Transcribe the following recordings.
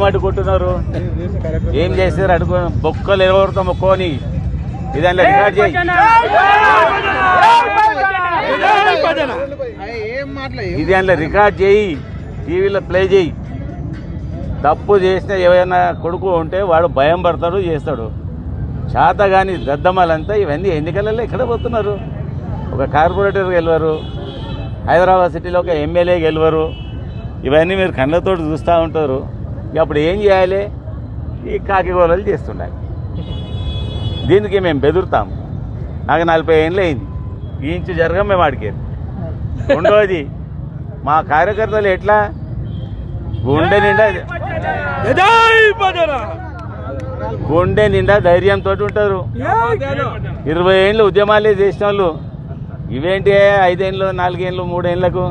అడ్డుకుంటున్నారు. ఏం చేస్తారు అడుగు బొక్కలు ఎవరితో మొక్కోని ఇదాన్ని రికార్డ్ చేయి. ఇదాన్ని రికార్డ్ చేయి, టీవీలో ప్లే చేయి. తప్పు చేసిన ఏమైనా కొడుకు ఉంటే వాడు భయం పడతాడు, చేస్తాడు. చేత కానీ దద్దమ్మలంతా ఇవన్నీ ఎన్నికలలో ఎక్కడ పోతున్నారు. ఒక కార్పొరేటర్ గెలవరు, హైదరాబాద్ సిటీలో ఒక ఎమ్మెల్యే గెలవరు. ఇవన్నీ మీరు కళ్ళతో చూస్తూ ఉంటారు. ఇక అప్పుడు ఏం చేయాలి? ఈ కాకిగోళలు చేస్తుండాలి. దీనికి మేము బెదురుతాం. నాకు 40 ఏళ్ళు అయింది. ఈ ఇంచు జరగం మేము అడిగేది. రెండోది, మా కార్యకర్తలు ఎట్లా గుండె నిండా ధైర్యంతో ఉంటారు. 20 ఏళ్ళు ఉద్యమాలే చేసిన వాళ్ళు ఇవేంటి 5 ఏళ్ళు 4 ఏళ్ళు 3 ఏళ్లకు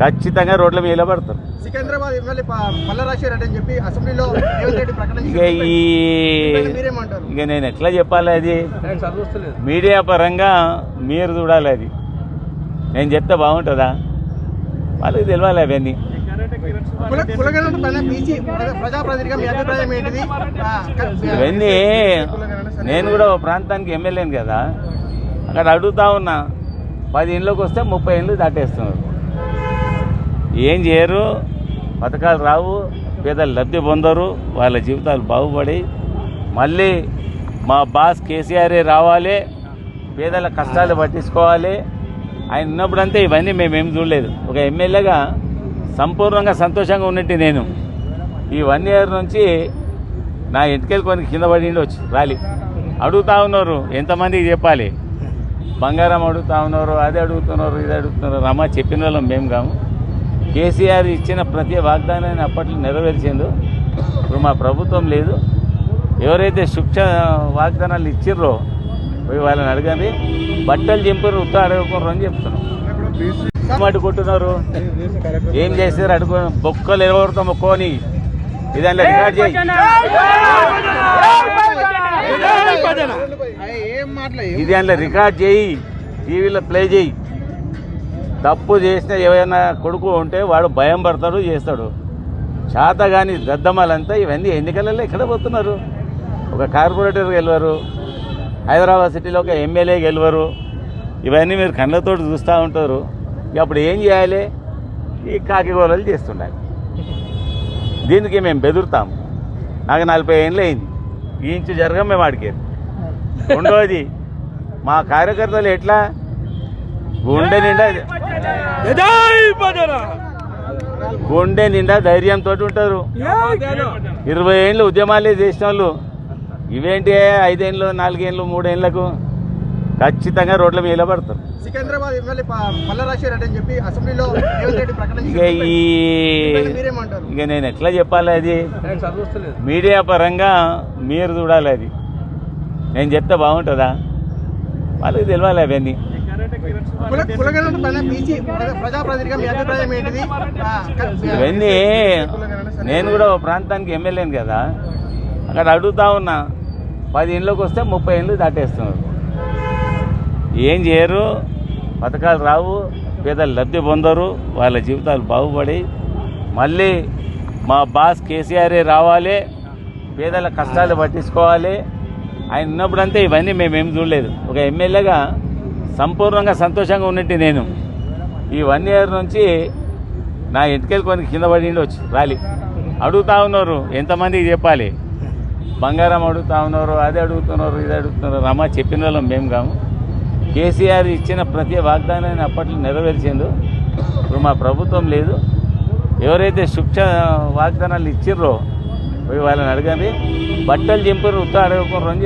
ఖచ్చితంగా రోడ్ల మీద పడతారు. సికింద్రాబాద్ ఎమ్మెల్యే మల్లారాజశేఖర్ రెడ్డి అని చెప్పి అసెంబ్లీలో ఇక నేను ఎట్లా చెప్పాలి? అది మీడియా పరంగా మీరు చూడాలి. అది నేను చెప్తే బాగుంటుందా? వాళ్ళకి తెలియాలి అవన్నీ. ఇవన్నీ నేను కూడా ఒక ప్రాంతానికి ఎమ్మెల్యేను కదా, అక్కడ అడుగుతా ఉన్నా. 10 ఏళ్ళకి వస్తే 30 ఏళ్ళు దాటేస్తున్నారు. ఏం చేయరు, పథకాలు రావు, పేదలు లబ్ధి పొందరు, వాళ్ళ జీవితాలు బాగుపడి మళ్ళీ మా బాస్ కేసీఆరే రావాలి, పేదల కష్టాలు పట్టించుకోవాలి. ఆయన ఉన్నప్పుడంతే ఇవన్నీ మేమేం చూడలేదు. ఒక ఎమ్మెల్యేగా సంపూర్ణంగా సంతోషంగా ఉన్నట్టు నేను ఈ 1 ఇయర్ నుంచి నా ఎంటికలు కొన్ని కింద పడి వచ్చి రాలి అడుగుతా ఉన్నారు. ఎంతమందికి చెప్పాలి? బంగారం అడుగుతా ఉన్నారు, అది అడుగుతున్నారు, ఇది అడుగుతున్నారు. రమ్మ చెప్పిన వాళ్ళం మేము కాము. కేసీఆర్ ఇచ్చిన ప్రతి వాగ్దానాన్ని అప్పట్లో నెరవేర్చిండు. ఇప్పుడు మా ప్రభుత్వం లేదు. ఎవరైతే శుక్ష వాగ్దానాలు ఇచ్చిర్రో పోయి వాళ్ళని అడగండి. బట్టలు చింపారు, ఉత్త అడగకూడరు అని చెప్తున్నాం. అడ్డుకుంటున్నారు. ఏం చేస్తారు అడుగు బొక్కలు ఎవరితో మొక్కోని ఇదాన్ని రికార్డ్ చేయి. ఇదాన్ని రికార్డ్ చేయి, టీవీలో ప్లే చేయి. తప్పు చేసిన ఏమైనా కొడుకు ఉంటే వాడు భయం పడతాడు, చేస్తాడు. చేత కానీ దద్దమ్మలంతా ఇవన్నీ ఎన్నికలలో ఎక్కడ పోతున్నారు. ఒక కార్పొరేటర్ గెలవరు, హైదరాబాద్ సిటీలో ఒక ఎమ్మెల్యే గెలవరు. ఇవన్నీ మీరు కళ్ళతో చూస్తూ ఉంటారు. ఇక అప్పుడు ఏం చేయాలి? ఈ కాకిగోళలు చేస్తుండాలి. దీనికి మేము బెదురుతాం. నాకు 40 ఏళ్ళు అయింది. ఈ ఇంచు జరగం మేము అడిగేది. రెండోది, మా కార్యకర్తలు ఎట్లా గుండె నిండా ధైర్యంతో ఉంటారు. 20 ఏళ్ళు ఉద్యమాలే చేసిన వాళ్ళు ఇవేంటి 5 ఏళ్ళు 4 ఏళ్ళు 3 ఏళ్లకు ఖచ్చితంగా రోడ్ల మీద పడతారు. సికింద్రాబాద్ ఎమ్మెల్యే మల్లారాజశేఖర్ రెడ్డి అని చెప్పి అసెంబ్లీలో ఇక నేను ఎట్లా చెప్పాలి? అది మీడియా పరంగా మీరు చూడాలి. అది నేను చెప్తే బాగుంటుందా? వాళ్ళకి తెలియాలి అవన్నీ. ఇవన్నీ నేను కూడా ఒక ప్రాంతానికి ఎమ్మెల్యేను కదా, అక్కడ అడుగుతా ఉన్నా. 10 ఏళ్ళకి వస్తే 30 ఏళ్ళు దాటేస్తున్నారు. ఏం చేయరు, పథకాలు రావు, పేదలు లబ్ధి పొందరు, వాళ్ళ జీవితాలు బాగుపడి మళ్ళీ మా బాస్ కేసీఆరే రావాలి, పేదల కష్టాలు పట్టించుకోవాలి. ఆయన ఉన్నప్పుడంతే ఇవన్నీ మేమేం చూడలేదు. ఒక ఎమ్మెల్యేగా సంపూర్ణంగా సంతోషంగా ఉన్నట్టు నేను ఈ 1 ఇయర్ నుంచి నా ఎంటికలు కొన్ని కింద పడి వచ్చి రాలి అడుగుతా ఉన్నారు. ఎంతమందికి చెప్పాలి? బంగారం అడుగుతా ఉన్నారు, అది అడుగుతున్నారు, ఇది అడుగుతున్నారు. రమ్మ చెప్పిన వాళ్ళం మేము కాము. కేసీఆర్ ఇచ్చిన ప్రతి వాగ్దానాన్ని అప్పట్లో నెరవేర్చిండు. ఇప్పుడు మా ప్రభుత్వం లేదు. ఎవరైతే శుక్ష వాగ్దానాలు ఇచ్చిర్రో పోయి వాళ్ళని అడగండి. బట్టలు చింపారు, ఉత్త అడగకూడరు అని చెప్తున్నారు.